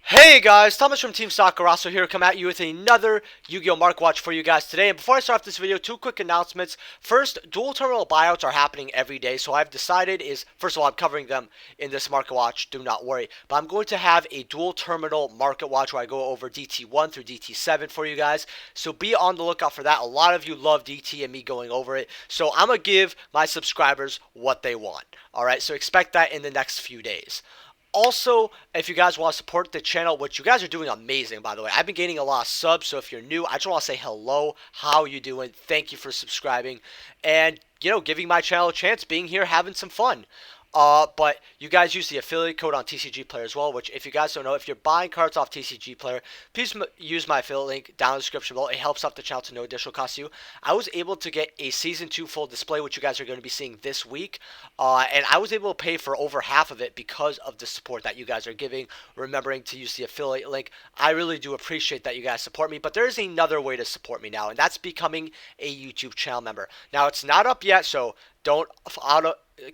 Hey guys, Thomas from Team Sakuraso here, come at you with another Yu-Gi-Oh! Mark Watch for you guys today. And before I start off this video, two quick announcements. First, dual terminal buyouts are happening every day, so I've decided first of all, I'm covering them in this Market Watch, do not worry. But I'm going to have a dual terminal Market Watch where I go over DT1 through DT7 for you guys. So be on the lookout for that. A lot of you love DT and me going over it. So I'm going to give my subscribers what they want. Alright, so expect that in the next few days. Also, if you guys want to support the channel, which you guys are doing amazing, by the way. I've been gaining a lot of subs, so if you're new, I just want to say hello. How you doing? Thank you for subscribing. And, giving my channel a chance, being here, having some fun. But you guys use the affiliate code on TCG Player as well, which if you guys don't know, if you're buying cards off TCG Player, please use my affiliate link down in the description below. It helps out the channel to no additional cost to you. I was able to get a Season 2 full display, which you guys are going to be seeing this week, and I was able to pay for over half of it because of the support that you guys are giving, remembering to use the affiliate link. I really do appreciate that you guys support me, but there is another way to support me now, and that's becoming a YouTube channel member. Now, it's not up yet, so don't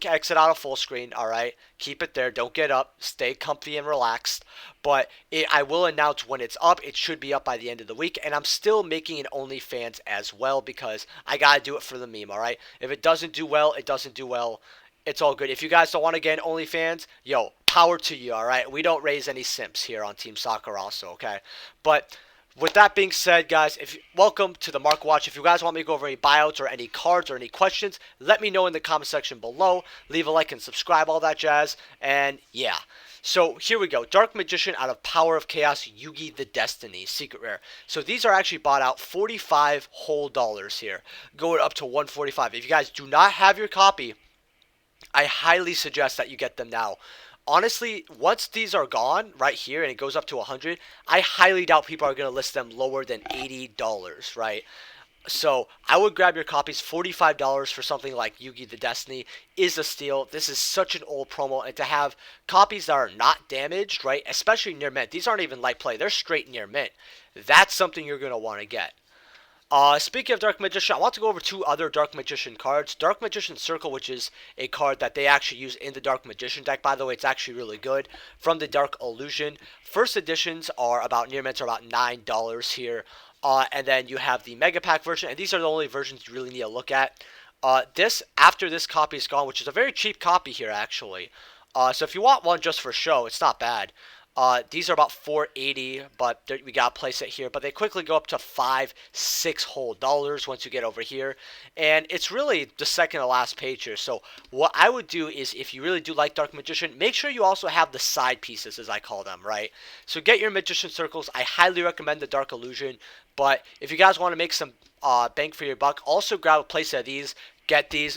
exit out of full screen, alright? Keep it there. Don't get up. Stay comfy and relaxed. But I will announce when it's up. It should be up by the end of the week. And I'm still making an OnlyFans as well because I gotta do it for the meme, alright? If it doesn't do well, it doesn't do well. It's all good. If you guys don't want to get an OnlyFans, yo, power to you, alright? We don't raise any simps here on Team Soccer also, okay? But with that being said, guys, welcome to the Mark Watch. If you guys want me to go over any buyouts or any cards or any questions, let me know in the comment section below. Leave a like and subscribe, all that jazz. And yeah. So here we go. Dark Magician out of Power of Chaos, Yugi the Destiny, Secret Rare. So these are actually bought out 45 whole dollars here, going up to 145. If you guys do not have your copy, I highly suggest that you get them now. Honestly, once these are gone right here and it goes up to 100, I highly doubt people are going to list them lower than $80, right? So I would grab your copies. $45 for something like Yugi the Destiny is a steal. This is such an old promo, and to have copies that are not damaged, right, especially near mint. These aren't even light play. They're straight near mint. That's something you're going to want to get. Speaking of Dark Magician, I want to go over two other Dark Magician cards. Dark Magician Circle, which is a card that they actually use in the Dark Magician deck. By the way, it's actually really good. From the Dark Illusion. First editions are about, near mints are about $9 here. And then you have the Mega Pack version, and these are the only versions you really need to look at. After this copy is gone, which is a very cheap copy here, actually. So if you want one just for show, it's not bad. These are about $4.80, but we gotta place it here. But they quickly go up to $5, $6 whole dollars once you get over here, and it's really the second to last page here. So what I would do is, if you really do like Dark Magician, make sure you also have the side pieces, as I call them, right? So get your Magician Circles. I highly recommend the Dark Illusion, but if you guys want to make some bang for your buck, also grab a place of these. Get these,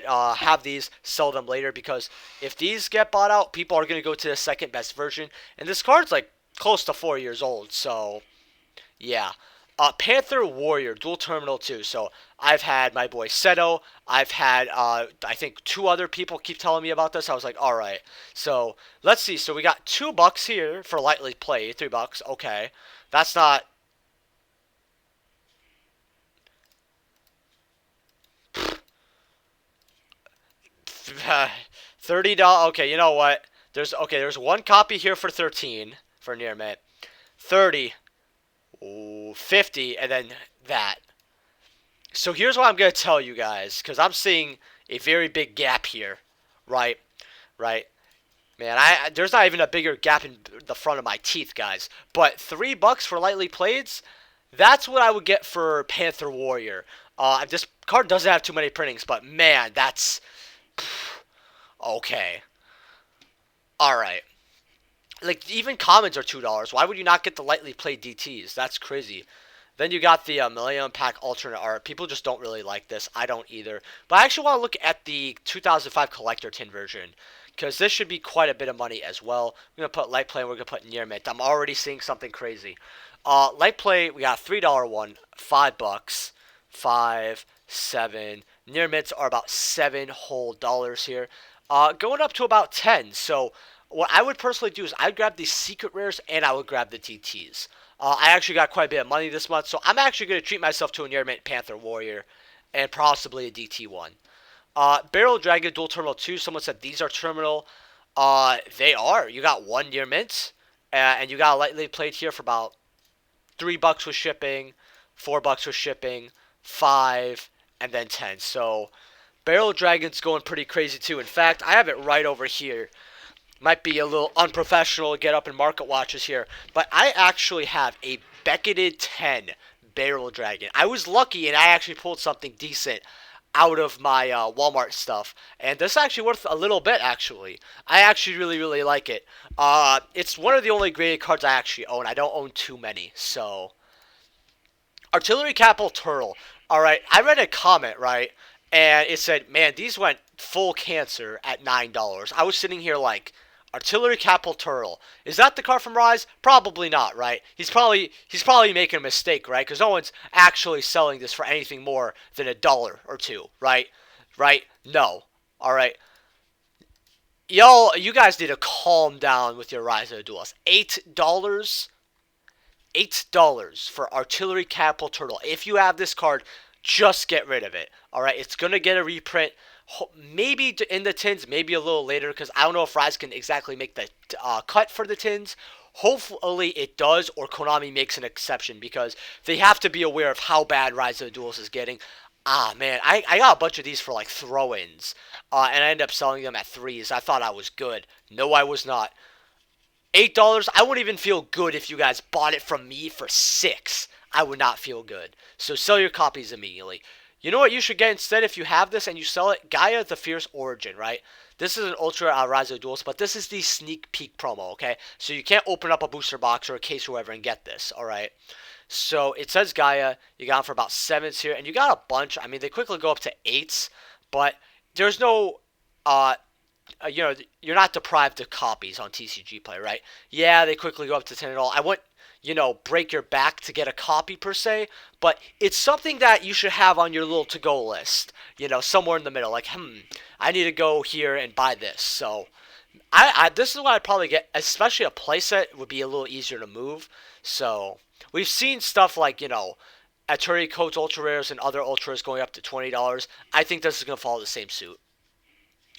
have these, sell them later, because if these get bought out, people are going to go to the second best version, and this card's like close to 4 years old, so yeah. Panther Warrior, dual terminal too, so I've had my boy Seto, I've had, I think 2 other people keep telling me about this. I was like, alright, so let's see. So we got $2 here for lightly play, $3, okay, that's not, $30. Okay, you know what? There's one copy here for 13 for near mint. 30, ooh, 50, and then that. So here's what I'm gonna tell you guys, because I'm seeing a very big gap here, right? Right. Man, there's not even a bigger gap in the front of my teeth, guys. But $3 for lightly playeds, that's what I would get for Panther Warrior. This card doesn't have too many printings, but man, that's okay. Alright. Like, even commons are $2. Why would you not get the lightly played DTs? That's crazy. Then you got the Millennium Pack alternate art. People just don't really like this. I don't either. But I actually want to look at the 2005 Collector Tin version, because this should be quite a bit of money as well. We're going to put light play and we're going to put near mint. I'm already seeing something crazy. Light play, we got $3 one, $5, 5, 7. Near mints are about 7 whole dollars here. Going up to about 10. So what I would personally do is I'd grab the secret rares and I would grab the DTs. I actually got quite a bit of money this month, so I'm actually going to treat myself to a near mint Panther Warrior and possibly a DT1. Barrel Dragon Dual Terminal 2. Someone said these are terminal. They are. You got one near mint and you got a lightly played here for about $3 with shipping, $4 with shipping, 5, and then 10. So Barrel Dragon's going pretty crazy too. In fact, I have it right over here. Might be a little unprofessional to get up in market watches here, but I actually have a Becketed 10 Barrel Dragon. I was lucky and I actually pulled something decent out of my Walmart stuff, and this is actually worth a little bit. Actually, I actually really like it. It's one of the only graded cards I actually own. I don't own too many. So Artillery Capital Turtle. All right, I read a comment, right, and it said, man, these went full cancer at $9. I was sitting here like, Artillery Capital Turtle. Is that the card from Rise? Probably not, right? He's probably making a mistake, right? Because no one's actually selling this for anything more than $1 or $2, right? Right? No. All right. Y'all, you guys need to calm down with your Rise of the Duelists. $8? $8 for Artillery Capital Turtle. If you have this card, just get rid of it. All right, it's gonna get a reprint. Maybe in the tins, maybe a little later, because I don't know if Rise can exactly make the cut for the tins. Hopefully it does, or Konami makes an exception, because they have to be aware of how bad Rise of the Duels is getting. Ah, man, I got a bunch of these for, like, throw-ins, and I ended up selling them at 3s. I thought I was good. No, I was not. $8, I wouldn't even feel good if you guys bought it from me for 6. I would not feel good. So sell your copies immediately. You know what you should get instead if you have this and you sell it? Gaia the Fierce Origin, right? This is an Ultra Rise of the Duels, but this is the sneak peek promo, okay? So you can't open up a booster box or a case or whatever and get this, alright? So it says Gaia. You got them for about 7s here, and you got a bunch. I mean, they quickly go up to 8s, but there's no, you know, you're not deprived of copies on TCG Play, right? Yeah, they quickly go up to 10 and all. I wouldn't, you know, break your back to get a copy per se, but it's something that you should have on your little to-go list, you know, somewhere in the middle. Like, I need to go here and buy this. So this is what I'd probably get, especially a playset would be a little easier to move. So we've seen stuff like, you know, Aturi Codes Ultra Rares and other Ultras going up to $20. I think this is going to follow the same suit.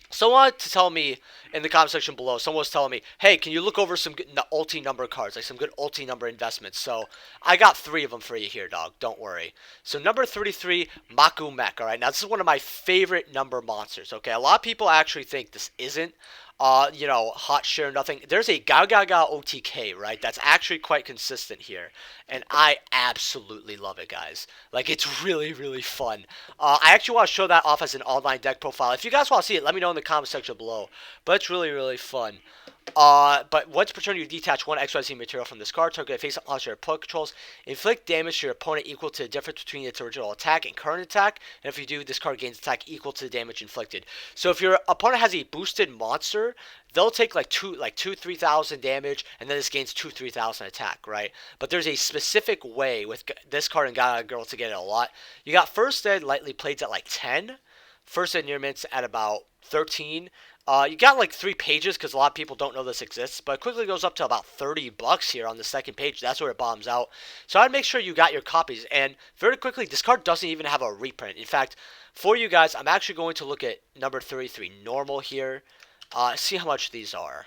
Someone wanted to tell me in the comment section below, someone was telling me, hey, can you look over some good ulti number cards, like some good ulti number investments? So I got 3 of them for you here, dog. Don't worry. So number 33, Maku Mech. All right, now this is one of my favorite number monsters. Okay, a lot of people actually think this isn't, you know, hot share nothing. There's a Gaga OTK, right? That's actually quite consistent here, and I absolutely love it, guys. Like, it's really fun. I actually want to show that off as an online deck profile. If you guys want to see it, let me know in the comment section below. But it's really fun. But once per turn, you detach one XYZ material from this card. Target face-up monster your opponent controls. Inflict damage to your opponent equal to the difference between its original attack and current attack. And if you do, this card gains attack equal to the damage inflicted. So if your opponent has a boosted monster, they'll take like 3,000 damage, and then this gains 3,000 attack, right? But there's a specific way with this card and Gaga Girl to get it a lot. You got First Ed Lightly Plates at like 10. First Ed Near Mints at about 13. You got like 3 pages because a lot of people don't know this exists, but it quickly goes up to about $30 here on the second page. That's where it bombs out. So I'd make sure you got your copies. And very quickly, this card doesn't even have a reprint. In fact, for you guys, I'm actually going to look at number 33 normal here. See how much these are.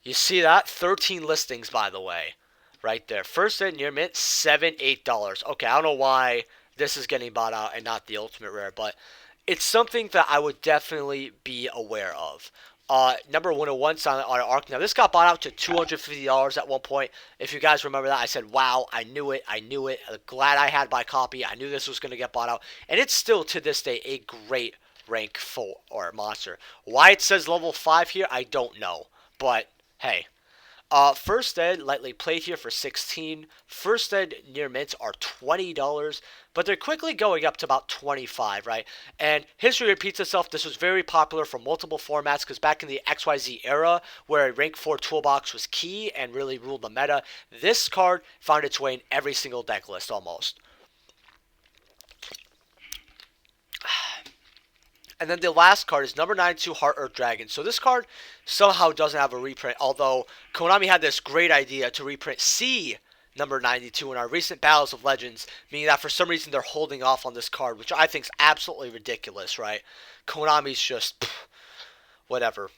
You see that? 13 listings, by the way, right there. First Ed Near Mint, $7, $8. Okay, I don't know why this is getting bought out and not the ultimate rare, but it's something that I would definitely be aware of. Number 101, Silent Honor Arc. Now, this got bought out to $250 at one point. If you guys remember that, I said, wow, I knew it. I'm glad I had my copy. I knew this was going to get bought out. And it's still, to this day, a great rank 4 or monster. Why it says level 5 here, I don't know. But, hey. First Ed Lightly Played here for 16. First Ed Near Mints are $20, but they're quickly going up to about 25, right? And history repeats itself. This was very popular for multiple formats because back in the XYZ era, where a rank 4 toolbox was key and really ruled the meta, this card found its way in every single deck list almost. And then the last card is number 92, Heart Earth Dragon. So this card somehow doesn't have a reprint, although Konami had this great idea to reprint C number 92 in our recent Battles of Legends, meaning that for some reason they're holding off on this card, which I think is absolutely ridiculous, right? Konami's just, whatever.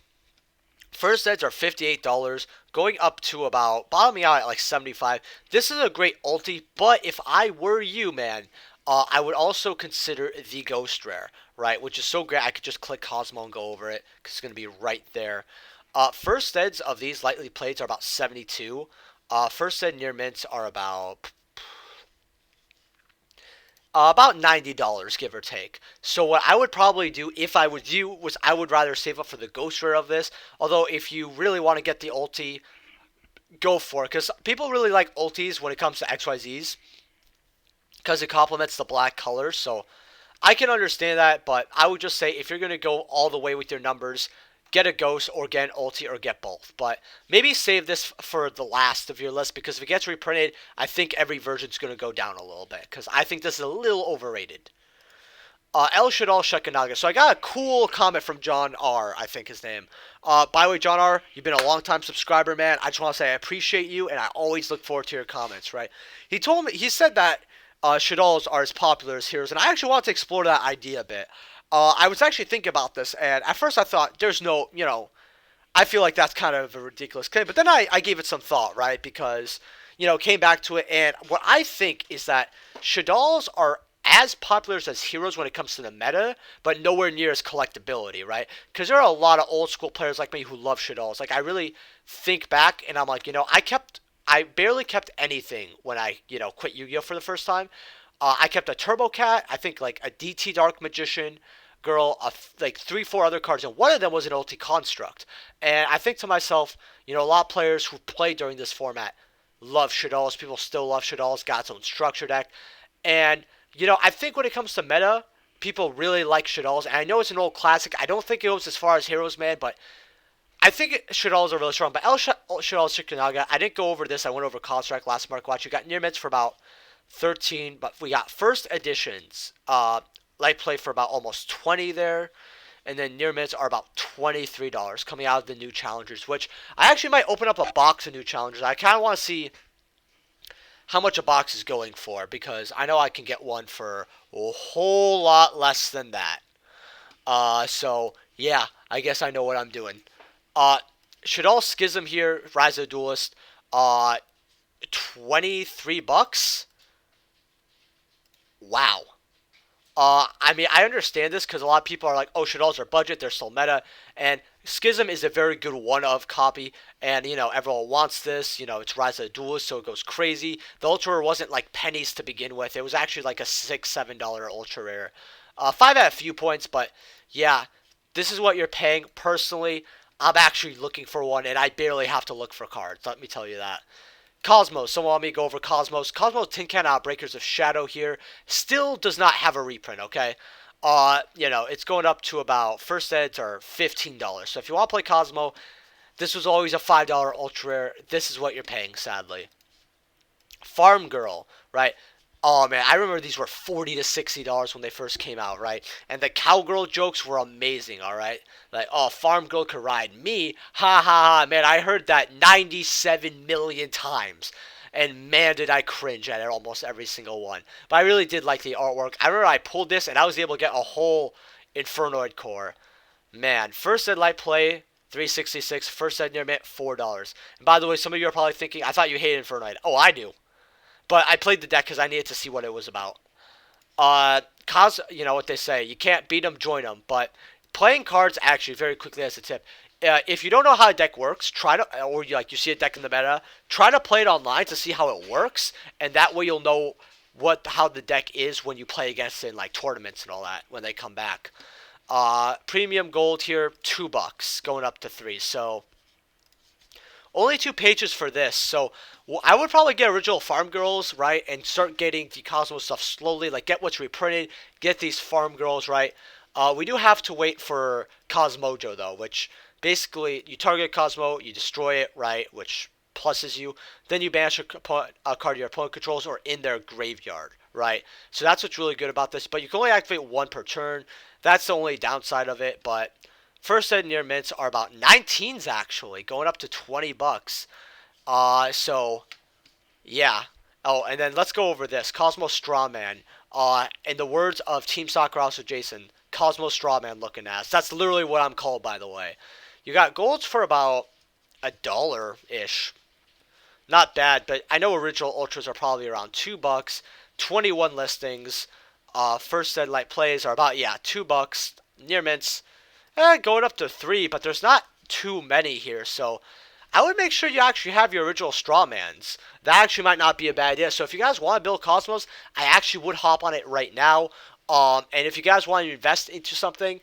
First eds are $58, going up to about bottoming out at like 75. This is a great ulti, but if I were you, man, I would also consider the Ghost Rare, right? Which is so great. I could just click Cosmo and go over it because it's going to be right there. First eds of these lightly played are about 72. First ed near mints are about $90, give or take. So what I would probably do if I was you was I would rather save up for the ghost rare of this. Although if you really want to get the ulti, go for it. Because people really like ultis when it comes to XYZs. Because it complements the black color. So I can understand that. But I would just say if you're going to go all the way with your numbers, get a ghost or get an ulti or get both. But maybe save this for the last of your list because if it gets reprinted, I think every version's going to go down a little bit because I think this is a little overrated. El Shadal Shekanaga. So I got a cool comment from John R, I think his name. By the way, John R, you've been a long time subscriber, man. I just want to say I appreciate you and I always look forward to your comments, right? He said that Shadals are as popular as heroes, and I actually want to explore that idea a bit. I was actually thinking about this, and at first I thought, there's no, I feel like that's kind of a ridiculous claim. But then I gave it some thought, right? Because, came back to it, and what I think is that Shadals are as popular as heroes when it comes to the meta, but nowhere near as collectability, right? Because there are a lot of old school players like me who love Shadals. Like, I really think back, and I'm like, I barely kept anything when I, quit Yu-Gi-Oh! For the first time. I kept a Turbo Cat, I think like a DT Dark Magician girl, like 3-4 other cards, and one of them was an ulti construct. And I think to myself, a lot of players who play during this format love Shadals. People still love Shadals, got its own structure deck. And, I think when it comes to meta, people really like Shadals. And I know it's an old classic. I don't think it goes as far as Heroes, man, but I think Shadals are really strong. But Shadals Shikanaga, I didn't go over this. I went over Construct last Mark Watch. You got near mids for about 13, but we got first editions. Light play for about almost 20 there. And then near mids are about $23 coming out of the new challengers, which I actually might open up a box of new challengers. I kind of want to see how much a box is going for because I know I can get one for a whole lot less than that. So yeah, I guess I know what I'm doing. Shadal Schism here, Rise of the Duelist, $23. Wow. I mean, I understand this because a lot of people are like, oh, Shadals are budget, they're still meta, and Schism is a very good one-of copy, and, everyone wants this, it's Rise of the Duelist, so it goes crazy. The Ultra Rare wasn't, like, pennies to begin with. It was actually, like, a $6, $7 Ultra Rare. 5 at a few points, but, yeah, this is what you're paying. Personally, I'm actually looking for one, and I barely have to look for cards, let me tell you that. Cosmos. Someone want me to go over Cosmos. Cosmos Tin Can Outbreakers of Shadow here still does not have a reprint, okay? It's going up to about first eds are $15. So if you want to play Cosmo, this was always a $5 ultra rare. This is what you're paying, sadly. Farm Girl, right? Oh man, I remember these were $40 to $60 when they first came out, right? And the cowgirl jokes were amazing, all right? Like, oh, Farm Girl could ride me, ha ha ha. Man, I heard that 97 million times, and man, did I cringe at it almost every single one. But I really did like the artwork. I remember I pulled this and I was able to get a whole Infernoid core. Man, first ed light play. 366, first ed near mint, $4. And by the way, some of you are probably thinking, I thought you hated Infernoid. Oh, I do. But I played the deck because I needed to see what it was about. You know what they say, you can't beat them, join them. But playing cards, actually, very quickly as a tip, if you don't know how a deck works, or you see a deck in the meta, try to play it online to see how it works, and that way you'll know how the deck is when you play against it in like tournaments and all that when they come back. Premium gold here, $2, going up to 3. So only 2 pages for this, so I would probably get original Farm Girls, right, and start getting the Cosmos stuff slowly, like get what's reprinted, get these Farm Girls, right. We do have to wait for Cosmojo, though, which basically you target Cosmo, you destroy it, right, which pluses you, then you banish a card your opponent controls or in their graveyard, right. So that's what's really good about this, but you can only activate 1 per turn. That's the only downside of it, but first ed near mints are about 19s actually, going up to $20. So yeah. Oh, and then let's go over this Cosmos Strawman. In the words of Team Soccer also Jason, Cosmos Strawman looking ass. That's literally what I'm called, by the way. You got golds for about $1-ish. Not bad, but I know original ultras are probably around $2. 21 listings. First ed light plays are about, yeah, $2. Near mints, going up to 3, but there's not too many here, so I would make sure you actually have your original strawmans. That actually might not be a bad idea. So if you guys want to build Cosmos, I actually would hop on it right now. And if you guys want to invest into something,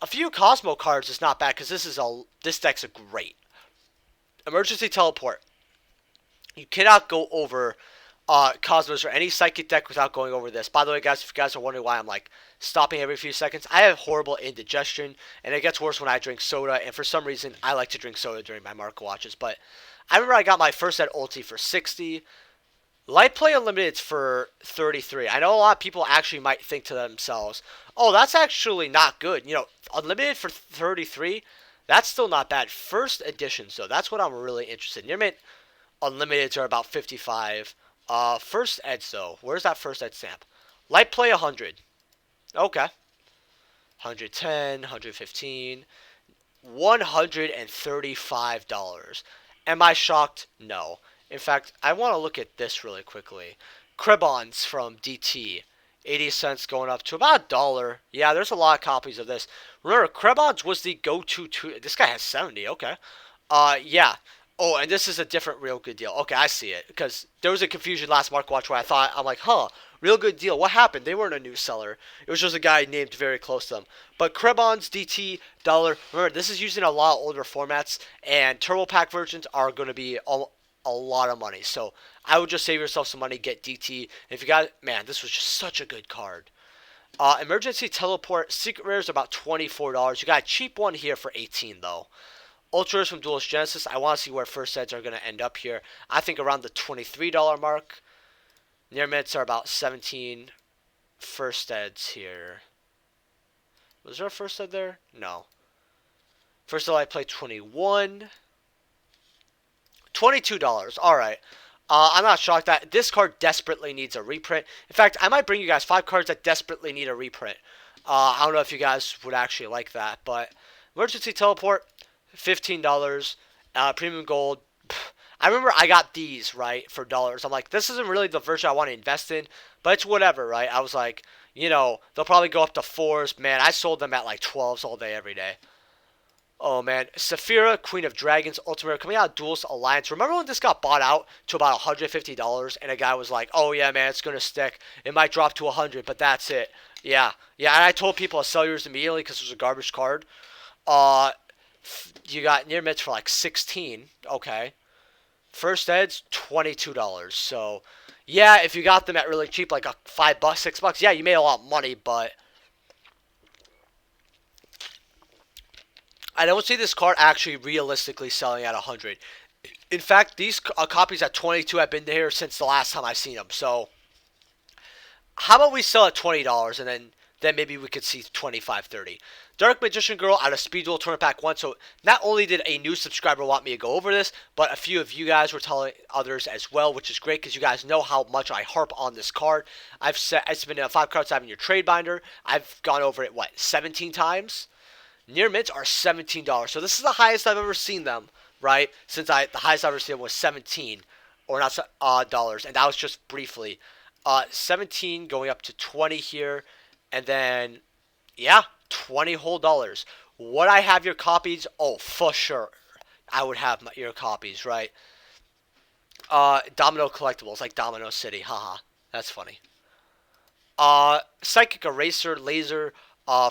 a few Cosmo cards is not bad because this deck's a great emergency teleport. You cannot go over Cosmos or any Psychic deck without going over this. By the way, guys, if you guys are wondering why I'm like stopping every few seconds, I have horrible indigestion, and it gets worse when I drink soda, and for some reason, I like to drink soda during my market watches. But I remember I got my first set ulti for 60. Light Play Unlimited's for 33. I know a lot of people actually might think to themselves, oh, that's actually not good. You know, Unlimited for 33, that's still not bad. First editions, though, that's what I'm really interested in. Near mint Unlimiteds are about 55. First eds, though. Where's that first ed stamp? Light Play 100. Okay. 110, 115, $135. Am I shocked? No. In fact, I want to look at this really quickly. Cribons from DT. 80 cents going up to about $1. Yeah, there's a lot of copies of this. Remember, Cribons was the go-to. This guy has 70. Okay. Yeah. Oh, and this is a different real good deal. Okay, I see it. Because there was a confusion last Mark Watch where I'm like, huh, real good deal. What happened? They weren't a new seller. It was just a guy named very close to them. But Krebons, DT, dollar. Remember, this is using a lot of older formats, and Turbo Pack versions are going to be a lot of money. So I would just save yourself some money, get DT. If you got, man, this was just such a good card. Emergency Teleport, Secret Rares about $24. You got a cheap one here for 18 though. Ultras from Duelist Genesis, I want to see where first eds are going to end up here. I think around the $23 mark. Near mints are about 17. First eds here. Was there a first ed there? No. First ed I played 21. $22. Alright. I'm not shocked that this card desperately needs a reprint. In fact, I might bring you guys 5 cards that desperately need a reprint. I don't know if you guys would actually like that, but Emergency Teleport, $15. Premium Gold. I remember I got these, right, for dollars. I'm like, this isn't really the version I want to invest in, but it's whatever, right? I was like, you know, they'll probably go up to 4s. Man, I sold them at like 12s all day, every day. Oh, man. Saphira, Queen of Dragons, Ultimate, coming out of Duelist Alliance. Remember when this got bought out to about $150, and a guy was like, oh, yeah, man, it's going to stick. It might drop to 100, but that's it. Yeah. Yeah, and I told people to sell yours immediately because it was a garbage card. You got near mids for like 16. Okay. First eds, $22. So, yeah, if you got them at really cheap, like a $5, $6, yeah, you made a lot of money, but I don't see this card actually realistically selling at 100. In fact, these copies at 22 have been here since the last time I've seen them. So, how about we sell at $20 and then maybe we could see 25, 30. Dark Magician Girl out of Speed Duel Tournament Pack 1. So not only did a new subscriber want me to go over this, but a few of you guys were telling others as well, which is great because you guys know how much I harp on this card. It's been 5 cards I have in your trade binder. I've gone over it, 17 times? Near mints are $17. So this is the highest I've ever seen them, right? Since the highest I've ever seen them was 17 or not dollars, and that was just briefly. 17 going up to 20 here, and then yeah, 20 whole dollars. Would I have your copies? Oh, for sure. I would have your copies, right? Domino collectibles, like Domino City. Haha. That's funny. Psychic Eraser Laser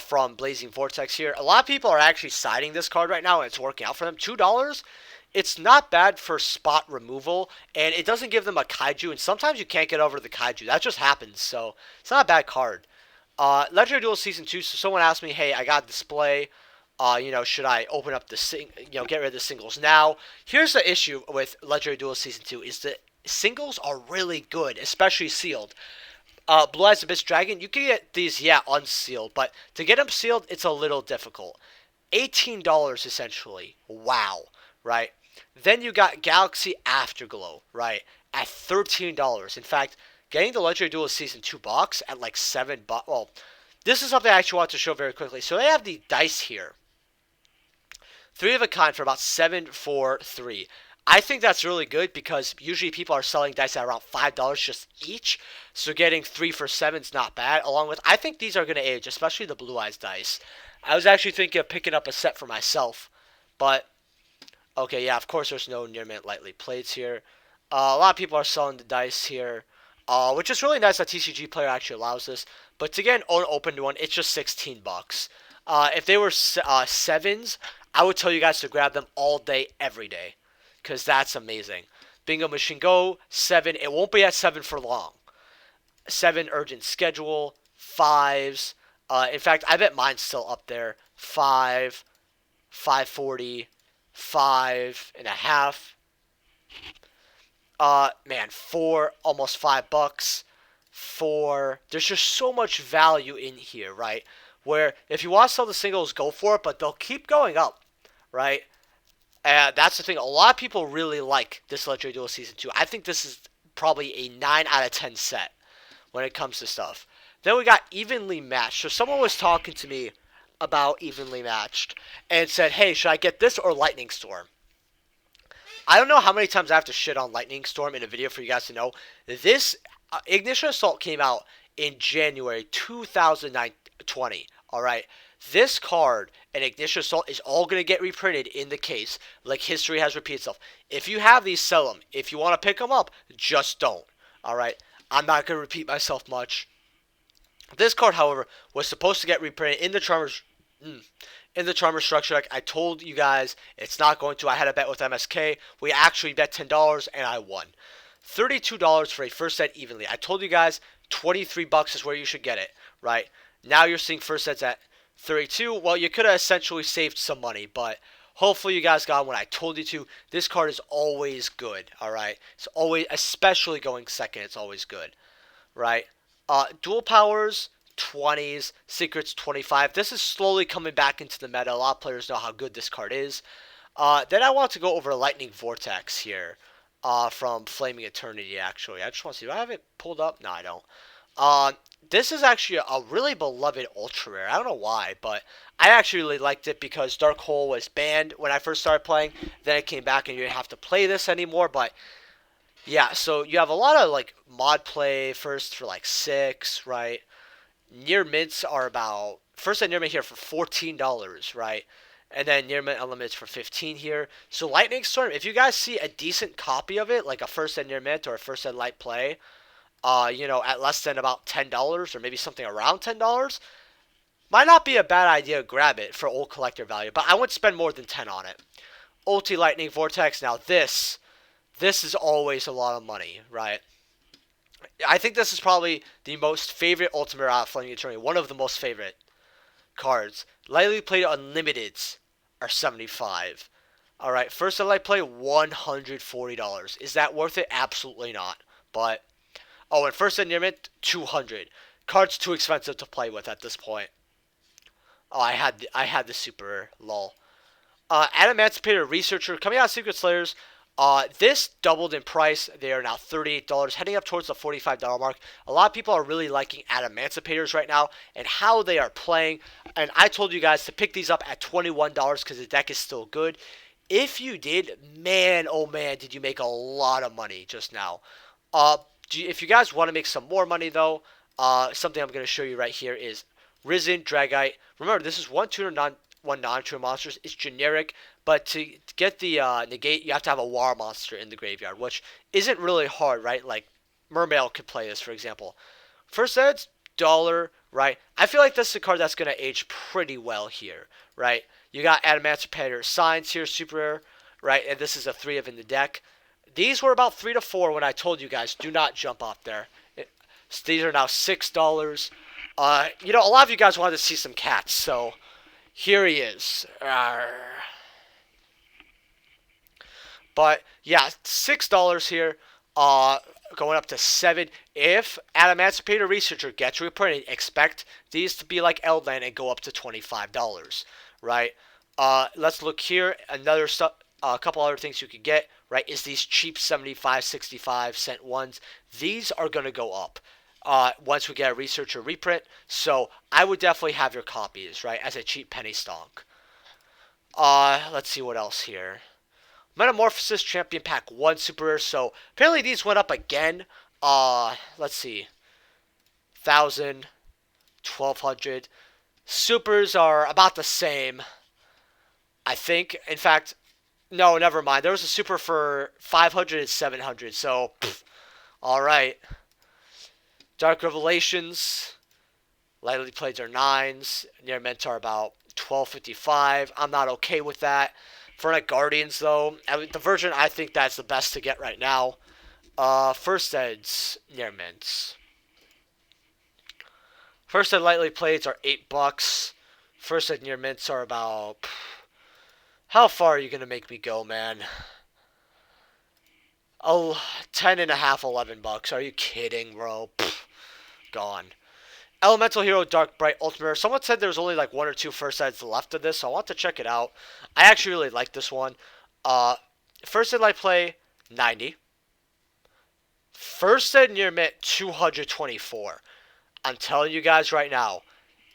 from Blazing Vortex here. A lot of people are actually siding this card right now, and it's working out for them. $2. It's not bad for spot removal, and it doesn't give them a kaiju, and sometimes you can't get over the kaiju. That just happens, so it's not a bad card. Legendary Duel Season 2, so someone asked me, hey, I got a display, should I open up the, get rid of the singles now? Here's the issue with Legendary Duel Season 2, is that singles are really good, especially sealed. Blue Eyes Abyss Dragon, you can get these, yeah, unsealed, but to get them sealed, it's a little difficult. $18 essentially. Wow, right? Then you got Galaxy Afterglow, right, at $13. In fact, getting the Legendary Duelist Season 2 box at like $7. Well, this is something I actually want to show very quickly. So they have the dice here. 3 of a kind for about 743. I think that's really good because usually people are selling dice at around $5 just each. So getting 3 for 7 is not bad. Along with, I think these are going to age, especially the Blue Eyes dice. I was actually thinking of picking up a set for myself. But, okay, yeah, of course there's no near mint lightly plates here. A lot of people are selling the dice here. Which is really nice that TCG Player actually allows this. But to get an unopened one, it's just 16 bucks. If they were sevens, I would tell you guys to grab them all day, every day. Because that's amazing. Bingo Machine Go, 7. It won't be at 7 for long. 7, Urgent Schedule, 5s. In fact, I bet mine's still up there. 5, 540, 5.5. Man, 4, almost $5. 4. There's just so much value in here, right? Where if you want to sell the singles, go for it, but they'll keep going up, right? That's the thing. A lot of people really like this Legendary Duel Season 2. I think this is probably a 9 out of 10 set when it comes to stuff. Then we got Evenly Matched. So someone was talking to me about Evenly Matched and said, hey, should I get this or Lightning Storm? I don't know how many times I have to shit on Lightning Storm in a video for you guys to know. This Ignition Assault came out in January 2020. Alright, this card and Ignition Assault is all going to get reprinted in the case, like history has repeated itself. If you have these, sell them. If you want to pick them up, just don't. Alright, I'm not going to repeat myself much. This card, however, was supposed to get reprinted in the Charmer structure. Like I told you guys, it's not going to. I had a bet with MSK. We actually bet $10 and I won. $32 for a first set evenly. I told you guys 23 bucks is where you should get it, right? Now you're seeing first sets at 32. Well, you could have essentially saved some money, but hopefully you guys got what I told you to. This card is always good, all right? It's always, especially going second, it's always good, right? Dual powers, 20s, secrets, 25. This is slowly coming back into the meta. A lot of players know how good this card is. Then I want to go over Lightning Vortex here from Flaming Eternity, actually. I just want to see, do I have it pulled up? No, I don't. This is actually a really beloved ultra rare. I don't know why, but I actually really liked it because Dark Hole was banned when I first started playing. Then it came back and you didn't have to play this anymore. But yeah, so you have a lot of like mod play first for like 6, right? Near mints are about first and near mint here for $14, right? And then near mint unlimited for 15 here. So Lightning Storm, if you guys see a decent copy of it, like a first and near mint or a first and light play, you know, at less than about $10 or maybe something around $10, might not be a bad idea to grab it for old collector value, but I wouldn't spend more than 10 on it. Ulti Lightning Vortex, now this is always a lot of money, right? I think this is probably the most favorite Ultimate out of Flaming Eternity, one of the most favorite cards. Lightly played unlimiteds are 75. Alright, first and light play, $140. Is that worth it? Absolutely not. But oh, and first and near mint, 200. Card's too expensive to play with at this point. Oh, I had the super lol. Adamantipator Researcher coming out of Secret Slayers. This doubled in price. They are now $38, heading up towards the $45 mark. A lot of people are really liking Adamanticators right now and how they are playing. And I told you guys to pick these up at $21 because the deck is still good. If you did, man, oh man, did you make a lot of money just now. If you guys want to make some more money, though, something I'm going to show you right here is Risen, Dragite. Remember, this is one non-true monsters. It's generic, but to get the negate, you have to have a war monster in the graveyard, which isn't really hard, right? Like, Mermail could play this, for example. First ed's dollar, right? I feel like this is a card that's going to age pretty well here, right? You got Adamantipator Signs here, super rare, right? And this is a 3 of in the deck. These were about 3 to 4 when I told you guys, do not jump off there. These are now $6. You know, a lot of you guys wanted to see some cats, so here he is. But yeah, $6 here. Going up to 7. If Adamantipator Researcher gets reprinted, expect these to be like Eldland and go up to $25, right? Let's look here. A couple other things you could get, right, is these cheap 75, 65 cent ones. These are going to go up once we get a Researcher reprint. So I would definitely have your copies, right, as a cheap penny stonk. Let's see what else here. Metamorphosis Champion Pack 1 Super Rare. So apparently these went up again. Let's see. 1,000, 1,200. Supers are about the same, I think. In fact, no, never mind. There was a super for 500 and 700. So, all right. Dark Revelations. Lightly Plates are 9s. Near Mint are about 1255. I'm not okay with that. For Night Guardians, though, the version I think that's the best to get right now. First Ed's Near Mints. First Ed Lightly Plates are $8. First Ed Near Mints are about... How far are you going to make me go, man? Oh, 10 and a half, $11. Are you kidding, bro? Gone. Elemental Hero Dark Bright Ultimate. Someone said there was only like 1 or 2 first eds left of this, so I want to check it out. I actually really like this one. First ed Light Play, 90. First ed Near Mint, 224. I'm telling you guys right now,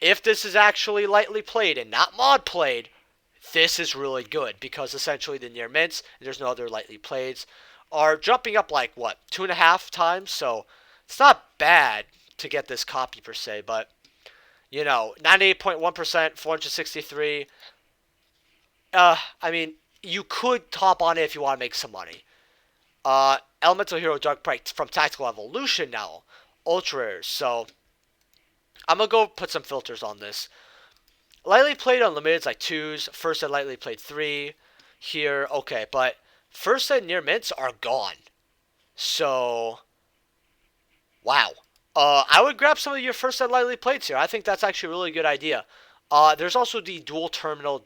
if this is actually lightly played and not mod played, this is really good because essentially the Near Mints, and there's no other lightly plays, are jumping up like, what, 2.5 times? So it's not bad to get this copy per se, but, you know, 98.1%, 463. I mean, you could top on it if you want to make some money. Elemental Hero Dark Bright from Tactical Evolution now. Ultra Rares. So, I'm going to go put some filters on this. Lightly played unlimited is like 2s. First ed lightly played 3. Here, okay, but first ed Near Mints are gone. So, wow. I would grab some of your first ed lightly plates here. I think that's actually a really good idea. There's also the dual terminal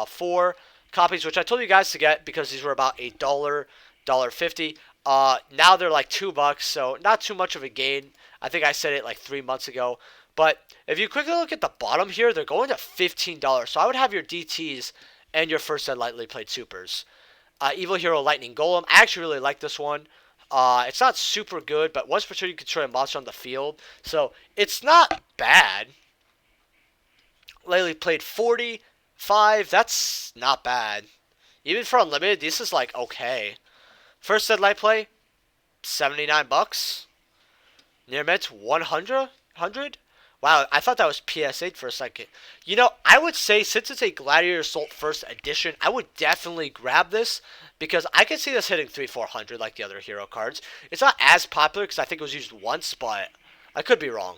4 copies, which I told you guys to get because these were about $1, $1.50. Now they're like $2, so not too much of a gain. I think I said it like 3 months ago. But if you quickly look at the bottom here, they're going to $15. So I would have your DTs and your first ed lightly played supers. Evil Hero Lightning Golem. I actually really like this one. It's not super good, but once per turn you can destroy a monster on the field. So it's not bad. Lightly played 45. That's not bad. Even for unlimited, this is like okay. First ed light play, $79. Near Mint, 100. Wow, I thought that was PS8 for a second. You know, I would say since it's a Gladiator Assault First Edition, I would definitely grab this because I could see this hitting 300-400 like the other hero cards. It's not as popular because I think it was used once, but I could be wrong.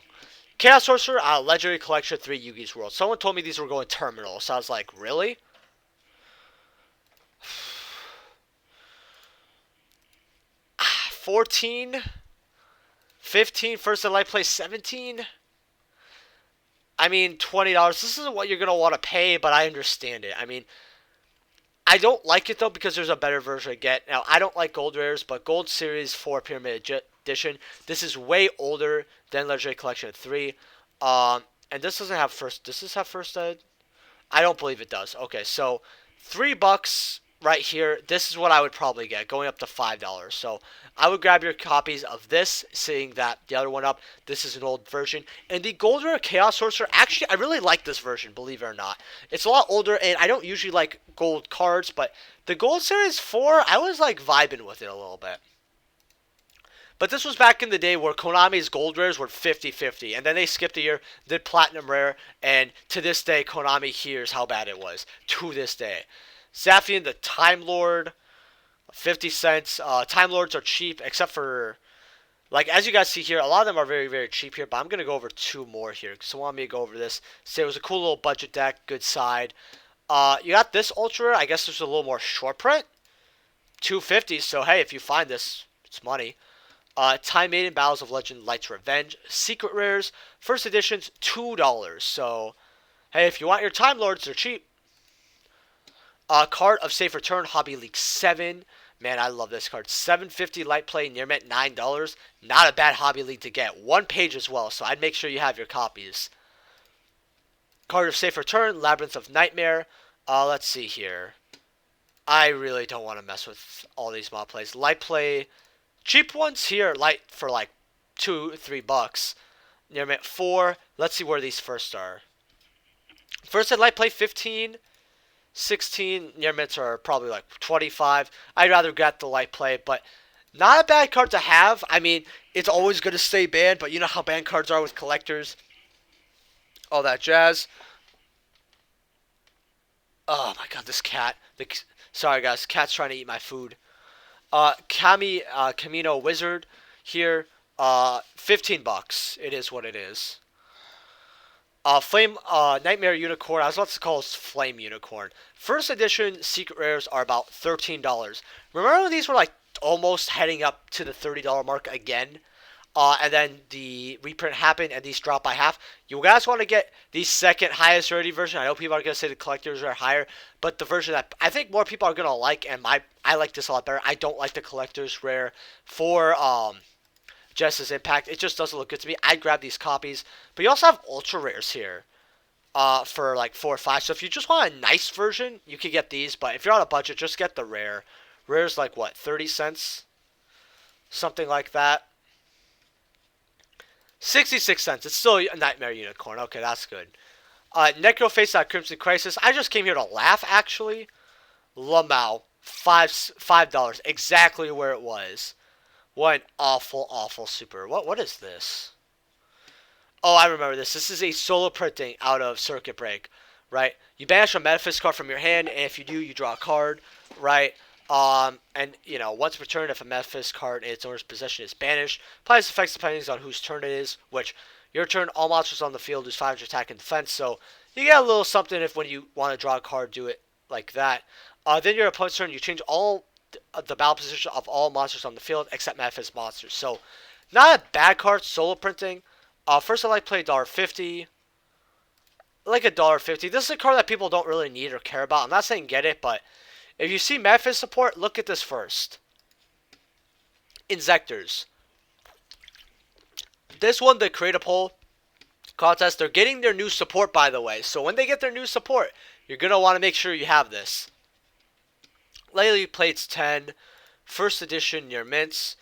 Chaos Sorcerer, Legendary Collection 3 Yugi's World. Someone told me these were going terminal, so I was like, really? 14? 15? First ed light play 17? I mean, $20. This isn't what you're going to want to pay, but I understand it. I mean, I don't like it, though, because there's a better version to get. Now, I don't like Gold Rares, but Gold Series 4 Pyramid Edition, this is way older than Legendary Collection 3. And this doesn't have first... Does this have first ed? I don't believe it does. Okay, so $3 right here. This is what I would probably get, going up to $5. So I would grab your copies of this, seeing that the other one up. This is an old version. And the Gold Rare Chaos Sorcerer, actually, I really like this version, believe it or not. It's a lot older, and I don't usually like gold cards, but the Gold Series 4, I was like vibing with it a little bit. But this was back in the day where Konami's Gold Rares were 50-50, and then they skipped a year, did Platinum Rare, and to this day, Konami hears how bad it was. To this day. Zaphian, the Time Lord, 50 cents. Time Lords are cheap, except for, like, as you guys see here, a lot of them are very, very cheap here, but I'm going to go over 2 more here. So want me to go over this. Say it was a cool little budget deck, good side. You got this Ultra, I guess there's a little more short print. $2.50, so hey, if you find this, it's money. Time Maiden Battles of Legend Light's Revenge. Secret Rares, first editions, $2. So, hey, if you want your Time Lords, they're cheap. Card of Safe Return, Hobby League 7. Man, I love this card. $7.50 light play, near mint $9. Not a bad Hobby League to get. 1 page as well, so I'd make sure you have your copies. Card of Safe Return, Labyrinth of Nightmare. Let's see here. I really don't want to mess with all these mod plays. Light play, cheap ones here, light for like $2-3. Near mint 4. Let's see where these first are. First at light play 15. 16 near mints are probably like 25. I'd rather get the light play, but not a bad card to have. I mean, it's always going to stay banned, but you know how banned cards are with collectors, all that jazz. Oh my god, this cat. Sorry guys, cat's trying to eat my food. Camino Wizard here. 15 bucks. It is what it is. Flame Nightmare Unicorn. I was about to call it Flame Unicorn. First edition secret rares are about $13. Remember when these were like almost heading up to the $30 mark again? And then the reprint happened and these dropped by half. You guys want to get the second highest rarity version. I know people are going to say the collectors are higher, but the version that I think more people are going to like, and I like this a lot better. I don't like the collectors rare for Justice Impact. It just doesn't look good to me. I'd grab these copies. But you also have ultra rares here for like 4 or 5. So if you just want a nice version, you could get these. But if you're on a budget, just get the rare. Rare's like what, 30 cents? Something like that. 66 cents. It's still a Nightmare Unicorn. Okay, that's good. Necroface at Crimson Crisis. I just came here to laugh, actually. Lamau. $5. Exactly where it was. What an awful, awful super. What is this? Oh, I remember this. This is a solo printing out of Circuit Break, right? You banish a Memphis card from your hand, and if you do, you draw a card, right? And, you know, once returned, if a Memphis card in its owner's possession is banished, applies effects depending on whose turn it is, which, your turn, all monsters on the field lose 500 attack and defense, so you get a little something if when you want to draw a card, do it like that. Then your opponent's turn, you change all the battle position of all monsters on the field except Memphis monsters. So, not a bad card, solo printing. First I like play $1.50. Like $1.50. This is a card that people don't really need or care about. I'm not saying get it, but if you see Memphis support, look at this first. Inzectors. This one, the Create a Poll contest, they're getting their new support, by the way. So when they get their new support, you're going to want to make sure you have this. Lately plates 10. First edition near mints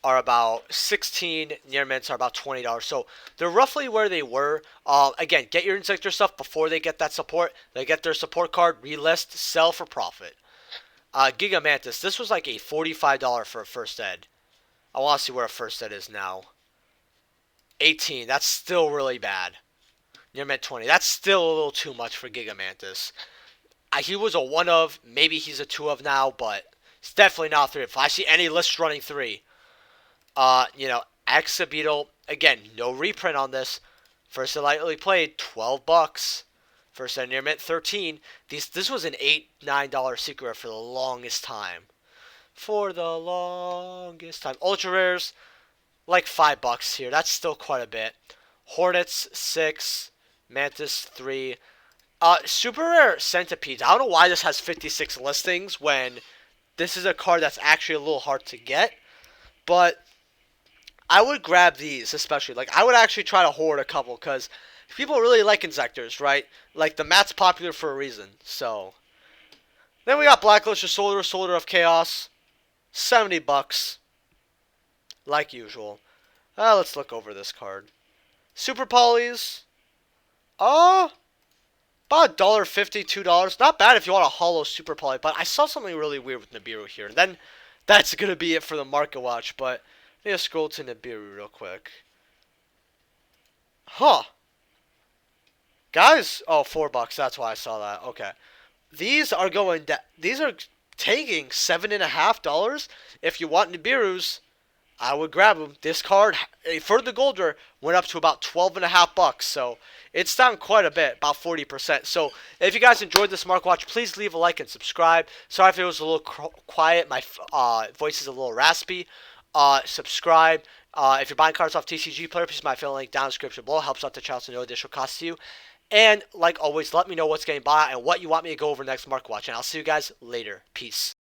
are about 16. Near mints are about $20. So they're roughly where they were. Again, get your Inzector stuff before they get that support. They get their support card, relist, sell for profit. Gigamantis. This was like a $45 for a first ed. I want to see where a first ed is now. 18. That's still really bad. Near mint 20. That's still a little too much for Gigamantis. He was a 1 of, maybe he's a 2 of now, but it's definitely not 3. If I see any list running 3, you know, Exabeetle, again, no reprint on this. First and lightly played, 12 bucks. First and near mint, 13. This was an $8, $9 secret for the longest time. For the longest time. Ultra rares, like $5 here. That's still quite a bit. Hornets, 6. Mantis, 3. Super rare Centipedes. I don't know why this has 56 listings when this is a card that's actually a little hard to get. But I would grab these especially. Like, I would actually try to hoard a couple because people really like Inzectors, right? Like, the mat's popular for a reason. So, then we got Blacklisted Soldier, Soldier of Chaos. $70. Like usual. Let's look over this card. Super Polys. About $1.50, $2. Not bad if you want a hollow Super Poly, but I saw something really weird with Nibiru here. And then that's going to be it for the market watch, but let me scroll to Nibiru real quick. Huh. Guys, oh, $4. That's why I saw that. Okay. These are going these are taking $7.50. If you want Nibiru's, I would grab them. This card, for the Golder, went up to about $12.50, so it's down quite a bit, about 40%. So if you guys enjoyed this Mark Watch, please leave a like and subscribe. Sorry if it was a little quiet. My voice is a little raspy. Subscribe. If you're buying cards off TCG Player, please my affiliate link down in the description below. Helps out the channel, so no additional cost to you. And like always, let me know what's getting bought and what you want me to go over next Mark Watch. And I'll see you guys later. Peace.